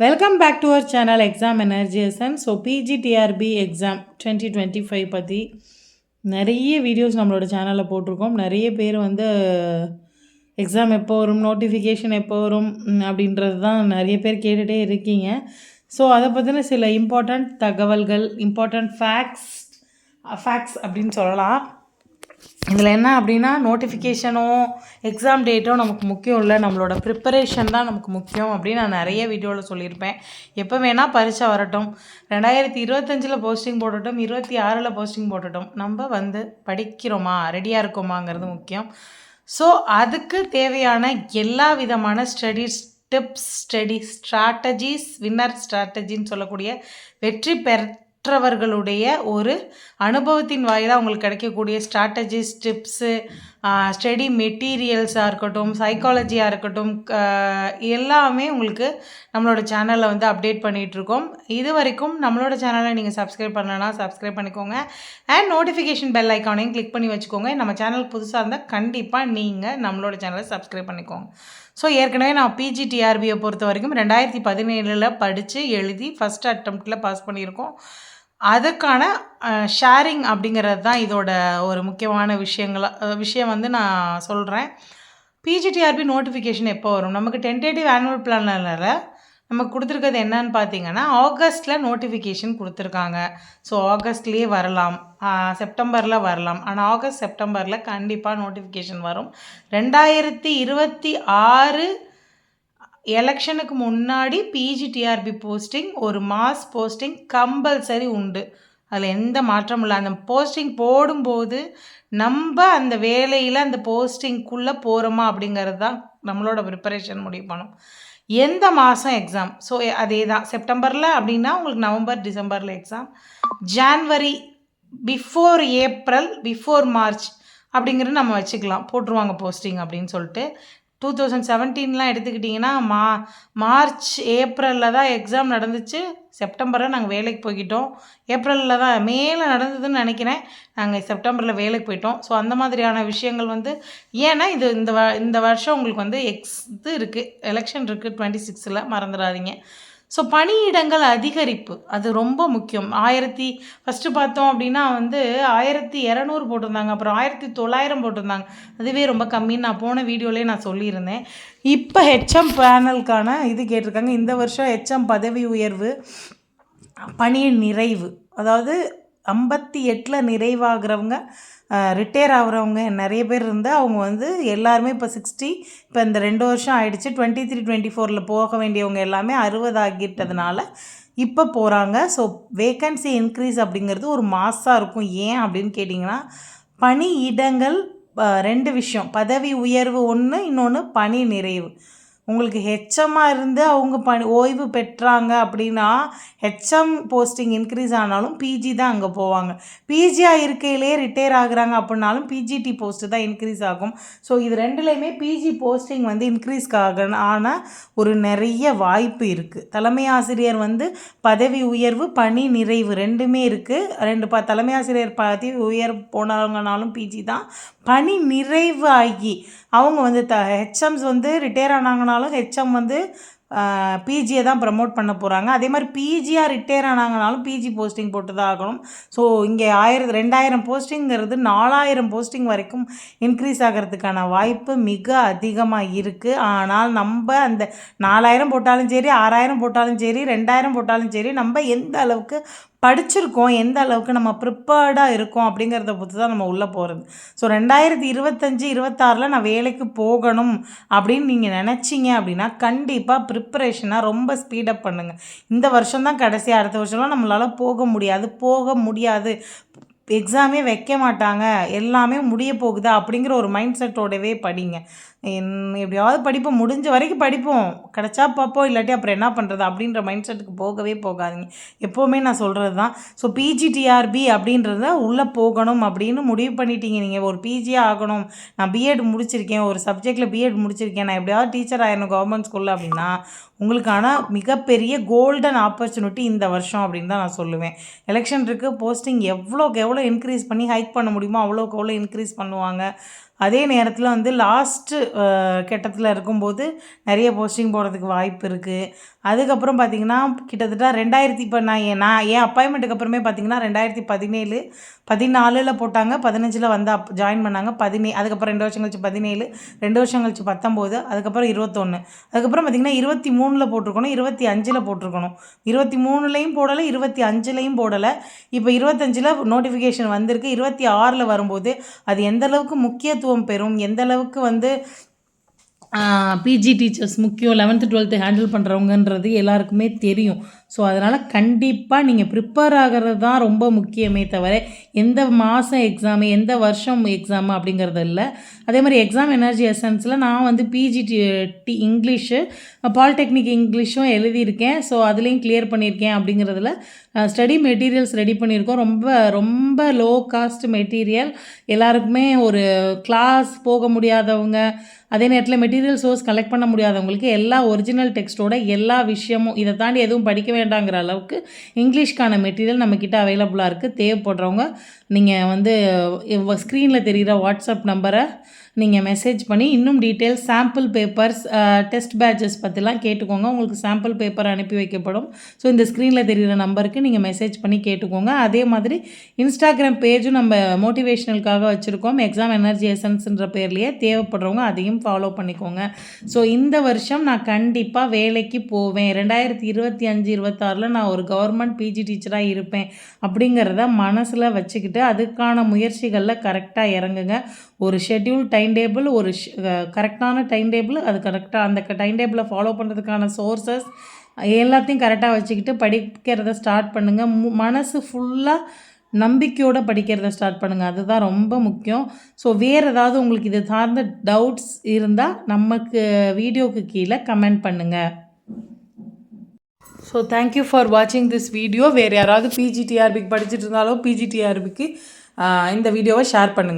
Welcome back to our channel exam எனர்ஜிஎஸ்என். So PGTRB exam 2025 பற்றி நிறைய வீடியோஸ் நம்மளோட சேனலில் போட்டிருக்கோம். நிறைய பேர் வந்து எக்ஸாம் எப்போ வரும், நோட்டிஃபிகேஷன் எப்போ வரும் அப்படின்றது தான் நிறைய பேர் கேட்டுகிட்டே இருக்கீங்க. ஸோ அதை பற்றின சில இம்பார்ட்டண்ட் தகவல்கள், இம்பார்ட்டண்ட் ஃபேக்ட்ஸ் அப்படின்னு சொல்லலாம். இதில் என்ன அப்படின்னா, நோட்டிஃபிகேஷனும் எக்ஸாம் டேட்டும் நமக்கு முக்கியம் இல்லை, நம்மளோட ப்ரிப்பரேஷன் தான் நமக்கு முக்கியம் அப்படின்னு நான் நிறைய வீடியோவில் சொல்லியிருப்பேன். எப்போ வேணால் பரீட்சை வரட்டும், 2025 போஸ்டிங் போடட்டும், 26 போஸ்டிங் போடட்டும், நம்ம வந்து படிக்கிறோமா, ரெடியாக இருக்கோமாங்கிறது முக்கியம். ஸோ அதுக்கு தேவையான எல்லா விதமான டிப்ஸ், ஸ்ட்ராட்டஜிஸ், வின்னர் ஸ்ட்ராட்டஜின்னு சொல்லக்கூடிய வெற்றி பெற்றவர்களுடைய ஒரு அனுபவத்தின் வாயிலாக உங்களுக்கு கிடைக்கக்கூடிய ஸ்ட்ராட்டஜிஸ், டிப்ஸு, ஸ்டடி மெட்டீரியல்ஸாக இருக்கட்டும், சைக்காலஜியாக இருக்கட்டும், எல்லாமே உங்களுக்கு நம்மளோட சேனலில் வந்து அப்டேட் பண்ணிகிட்ருக்கோம். இது வரைக்கும் நம்மளோட சேனலை நீங்கள் சப்ஸ்கிரைப் பண்ணலன்னா சப்ஸ்கிரைப் பண்ணிக்கோங்க. அண்ட் நோட்டிஃபிகேஷன் பெல் ஐக்கானையும் கிளிக் பண்ணி வச்சுக்கோங்க. நம்ம சேனல் புதுசாக இருந்தால் கண்டிப்பாக நீங்கள் நம்மளோட சேனலை சப்ஸ்கிரைப் பண்ணிக்கோங்க. ஸோ ஏற்கனவே நான் பிஜிடிஆர்பியை பொறுத்த வரைக்கும் 2017 படித்து எழுதி ஃபஸ்ட் அட்டம்ப்டில் பாஸ் பண்ணியிருக்கோம். அதுக்கான ஷேரிங் அப்படிங்கிறது தான் இதோட ஒரு முக்கியமான விஷயம் வந்து நான் சொல்கிறேன். பிஜிடிஆர்பி நோட்டிஃபிகேஷன் எப்போ வரும்? நமக்கு டென்டேட்டிவ் ஆனுவல் பிளானில் நமக்கு கொடுத்துருக்கிறது என்னன்னு பார்த்தீங்கன்னா, ஆகஸ்ட்டில் நோட்டிஃபிகேஷன் கொடுத்துருக்காங்க. ஸோ ஆகஸ்ட்லேயே வரலாம், செப்டம்பரில் வரலாம். ஆனால் செப்டம்பரில் கண்டிப்பாக நோட்டிஃபிகேஷன் வரும். 2026 எலெக்ஷனுக்கு முன்னாடி பிஜிடிஆர்பி போஸ்டிங், ஒரு மாஸ் போஸ்டிங் கம்பல்சரி உண்டு. அதில் எந்த மாற்றமும் இல்லை. அந்த போஸ்டிங் போடும்போது நம்ம அந்த வேலையில் அந்த போஸ்டிங்குள்ளே போகிறோமா அப்படிங்கிறது தான் நம்மளோட ப்ரிப்பரேஷன் முடிவு பண்ணும். எந்த மாதம் எக்ஸாம்? ஸோ அதே தான், செப்டம்பரில் அப்படின்னா உங்களுக்கு நவம்பர், டிசம்பரில் exam. January, before April, before March அப்படிங்கிறது நம்ம வச்சுக்கலாம், போட்டுருவாங்க போஸ்டிங் அப்படின்னு சொல்லிட்டு. 2017 எடுத்துக்கிட்டிங்கன்னா மார்ச், ஏப்ரலில் தான் எக்ஸாம் நடந்துச்சு. செப்டம்பரில் நாங்கள் வேலைக்கு போய்கிட்டோம். ஏப்ரலில் தான், மேலே நடந்ததுன்னு நினைக்கிறேன், நாங்கள் செப்டம்பரில் வேலைக்கு போயிட்டோம். ஸோ அந்த மாதிரியான விஷயங்கள் வந்து, ஏன்னா இது இந்த வருஷம் உங்களுக்கு வந்து இது இருக்குது, எலெக்ஷன் இருக்குது 26 மறந்துடாதீங்க. ஸோ பணியிடங்கள் அதிகரிப்பு அது ரொம்ப முக்கியம். ஃபஸ்ட்டு பார்த்தோம் அப்படின்னா வந்து 1200 போட்டிருந்தாங்க, அப்புறம் 1900 போட்டிருந்தாங்க. அதுவே ரொம்ப கம்மின்னு நான் போன வீடியோலேயே நான் சொல்லியிருந்தேன். இப்போ ஹெச்எம் பேனலுக்கான இது கேட்டிருக்காங்க. இந்த வருஷம் ஹெச்எம் பதவி உயர்வு, பணி நிறைவு, அதாவது 58 நிறைவாகிறவங்க, ரிட்டையர் ஆகிறவங்க நிறைய பேர் இருந்தால் அவங்க வந்து எல்லாருமே இப்போ 60, இப்போ இந்த 2 வருஷம் ஆகிடுச்சு. 23-24 போக வேண்டியவங்க எல்லாமே 60 ஆகிட்டதுனால இப்போ போகிறாங்க. ஸோ வேக்கன்சி இன்க்ரீஸ் அப்படிங்கிறது ஒரு மாசாக இருக்கும். ஏன் அப்படின்னு கேட்டிங்கன்னா, பணியிடங்கள் 2 விஷயம், பதவி உயர்வு ஒன்று, இன்னொன்று பணி நிறைவு. உங்களுக்கு ஹெச்எம்மாக இருந்து அவங்க ஓய்வு பெற்றாங்க அப்படின்னா, ஹெச்எம் போஸ்டிங் இன்க்ரீஸ் ஆனாலும் பிஜி தான் அங்கே போவாங்க. பிஜியாக இருக்கையிலே ரிட்டையர் ஆகுறாங்க அப்படின்னாலும் பிஜிடி போஸ்ட்டு தான் இன்க்ரீஸ் ஆகும். ஸோ இது ரெண்டுலேயுமே பிஜி போஸ்டிங் வந்து இன்க்ரீஸ் ஆன ஒரு நிறைய வாய்ப்பு இருக்குது. தலைமை ஆசிரியர் வந்து பதவி உயர்வு, பணி நிறைவு ரெண்டுமே இருக்குது. தலைமை ஆசிரியர் பதவி உயர்வு போனாங்கனாலும் பிஜி தான். பணி நிறைவு ஆகி அவங்க வந்து ஹெச்எம்ஸ் வந்து ரிட்டையர் ஆனாங்கனாலும் ஹெச்எம் வந்து பிஜியை தான் ப்ரமோட் பண்ண போகிறாங்க. அதே மாதிரி பிஜியாக ரிட்டையர் ஆனாங்கனாலும் பிஜி போஸ்டிங் போட்டு தான் ஆகணும். ஸோ இங்கே 2000 போஸ்டிங்கிறது 4000 போஸ்டிங் வரைக்கும் இன்க்ரீஸ் ஆகிறதுக்கான வாய்ப்பு மிக அதிகமாக இருக்குது. ஆனால் நம்ம அந்த 4000 போட்டாலும் சரி, 6000 போட்டாலும் சரி, 2000 போட்டாலும் சரி, நம்ம எந்த அளவுக்கு படிச்சிருக்கோம், எந்த அளவுக்கு நம்ம ப்ரிப்பேர்டாக இருக்கோம் அப்படிங்கிறத பொறுத்து தான் நம்ம உள்ளே போகிறது. ஸோ 2025-26 நான் வேலைக்கு போகணும் அப்படின்னு நீங்கள் நினச்சிங்க அப்படின்னா கண்டிப்பாக ப்ரிப்பரேஷனாக ரொம்ப ஸ்பீடப் பண்ணுங்கள். இந்த வருஷம் தான் கடைசி, அடுத்த வருஷம்லாம் நம்மளால் போக முடியாது, எக்ஸாமே வைக்க மாட்டாங்க, எல்லாமே முடிய போகுதா அப்படிங்கிற ஒரு மைண்ட் செட்டோடவே படிங்க. எப்படியாவது படிப்போம், முடிஞ்ச வரைக்கும் படிப்போம், கிடச்சா பார்ப்போம், இல்லாட்டி அப்புறம் என்ன பண்ணுறது அப்படின்ற மைண்ட் செட்டுக்கு போகவே போகாதீங்க. எப்போவுமே நான் சொல்கிறது தான். ஸோ பிஜிடிஆர்பி அப்படின்றத உள்ளே போகணும் அப்படின்னு முடிவு பண்ணிட்டீங்க, நீங்கள் ஒரு பிஜியாக ஆகணும், நான் பிஎட் முடிச்சிருக்கேன், ஒரு சப்ஜெக்டில் பிஎட் முடிச்சிருக்கேன், நான் எப்படியாவது டீச்சர் ஆயிடணும் கவர்மெண்ட் ஸ்கூலில் அப்படின்னா, உங்களுக்கான மிகப்பெரிய கோல்டன் ஆப்பர்ச்சுனிட்டி இந்த வருஷம் அப்படின்னு தான் நான் சொல்லுவேன். எலெக்ஷன் இருக்குது, போஸ்டிங் எவ்வளோக்கு எவ்வளோ இன்க்ரீஸ் பண்ணி ஹைக் பண்ண முடியுமோ அவ்வளோக்கு எவ்வளோ இன்க்ரீஸ் பண்ணுவாங்க. அதே நேரத்தில் வந்து லாஸ்ட்டு கட்டத்தில் இருக்கும்போது நிறைய போஸ்டிங் போடுறதுக்கு வாய்ப்பு இருக்குது. அதுக்கப்புறம் பார்த்திங்கன்னா கிட்டத்தட்ட இப்போ நான் என் அப்பாயின்மெண்ட்டுக்கு அப்புறமே பார்த்திங்கன்னா 2017 14ல் போட்டாங்க, 15ல் வந்து ஜாயின் பண்ணாங்க, அதுக்கப்புறம் 2 வருஷம் கழிச்சு 17, 2 வருஷம் கழிச்சு 19, அதுக்கப்புறம் 21, அதுக்கப்புறம் பார்த்திங்கன்னா 23ல் போட்டிருக்கணும், 25ல் போட்டிருக்கணும், 23லையும் போடலை, 25லையும் போடலை. இப்போ 25ல் நோட்டிஃபிகேஷன் வந்திருக்கு. 26ல் வரும்போது அது எந்த அளவுக்கு முக்கியத்துவம் பெறும், எந்த அளவுக்கு வந்து பிஜி டீச்சர்ஸ் முக்கியம், 11th 12th ஹேண்டில் பண்ணுறவங்கன்றது எல்லாருக்குமே தெரியும். ஸோ அதனால் கண்டிப்பாக நீங்கள் ப்ரிப்பேர் ஆகிறது தான் ரொம்ப முக்கியமே தவிர எந்த மாதம் எக்ஸாமு எந்த வருஷம் எக்ஸாமு அப்படிங்கிறது இல்லை. அதே மாதிரி எக்ஸாம் எனர்ஜி எசன்ஸில் நான் வந்து பிஜிடி இங்கிலீஷு பாலிடெக்னிக் இங்கிலீஷும் எழுதியிருக்கேன். ஸோ அதுலேயும் கிளியர் பண்ணியிருக்கேன். அப்படிங்கிறதுல ஸ்டடி மெட்டீரியல்ஸ் ரெடி பண்ணியிருக்கோம். ரொம்ப ரொம்ப லோ காஸ்ட் மெட்டீரியல், எல்லாருக்குமே ஒரு கிளாஸ் போக முடியாதவங்க, அதே நேரத்தில் மெட்டீரியல் சோர்ஸ் கலெக்ட் பண்ண முடியாதவங்களுக்கு எல்லா ஒரிஜினல் டெக்ஸ்ட்டோட எல்லா விஷயமும் இதை தாண்டி எதுவும் படிக்க வேண்டாங்கிற அளவுக்கு இங்கிலீஷ்க்கான மெட்டீரியல் நம்மக்கிட்ட அவைலபிளாக இருக்குது. தேவைப்படுறவங்க நீங்கள் வந்து ஸ்க்ரீனில் தெரிகிற வாட்ஸ்அப் நம்பரை நீங்கள் மெசேஜ் பண்ணி இன்னும் details, sample papers, test patches பற்றிலாம் கேட்டுக்கோங்க. உங்களுக்கு சாம்பிள் பேப்பர் அனுப்பி வைக்கப்படும். ஸோ இந்த ஸ்க்ரீனில் தெரிகிற நம்பருக்கு நீங்கள் மெசேஜ் பண்ணி கேட்டுக்கோங்க. அதே மாதிரி இன்ஸ்டாகிராம் பேஜும் நம்ம மோட்டிவேஷ்னலுக்காக வச்சுருக்கோம், எக்ஸாம் எனர்ஜி எசன்ஸ்ன்ற பேர்லேயே. தேவைப்படுறவங்க அதையும் ஃபாலோ பண்ணிக்கோங்க. ஸோ இந்த வருஷம் நான் கண்டிப்பாக வேலைக்கு போவேன், 2025-26ல் நான் ஒரு கவர்மெண்ட் பிஜி டீச்சராக இருப்பேன் அப்படிங்கிறத மனசில் வச்சுக்கிட்டு அதுக்கான முயற்சிகளில் கரெக்டாக இறங்குங்க. ஒரு ஷெட்யூல் டைம் டேபிள், ஒரு கரெக்டான டைம் டேபிள், அது கரெக்டாக அந்த டைம் டேபிளை ஃபாலோ பண்ணுறதுக்கான சோர்ஸஸ் எல்லாத்தையும் கரெக்டாக வச்சுக்கிட்டு படிக்கிறத ஸ்டார்ட் பண்ணுங்கள். மனசு ஃபுல்லாக நம்பிக்கையோடு படிக்கிறத ஸ்டார்ட் பண்ணுங்கள். அதுதான் ரொம்ப முக்கியம். ஸோ வேறு ஏதாவது உங்களுக்கு இது சார்ந்த டவுட்ஸ் இருந்தால் நமக்கு வீடியோவுக்கு கீழே கமெண்ட் பண்ணுங்கள். ஸோ தேங்க்யூ ஃபார் வாட்சிங் திஸ் வீடியோ. வேறு யாராவது பிஜிடிஆர்பிக்கு படிச்சுட்டு இருந்தாலும் பிஜிடிஆர்பிக்கு இந்த வீடியோவை ஷேர் பண்ணுங்கள்.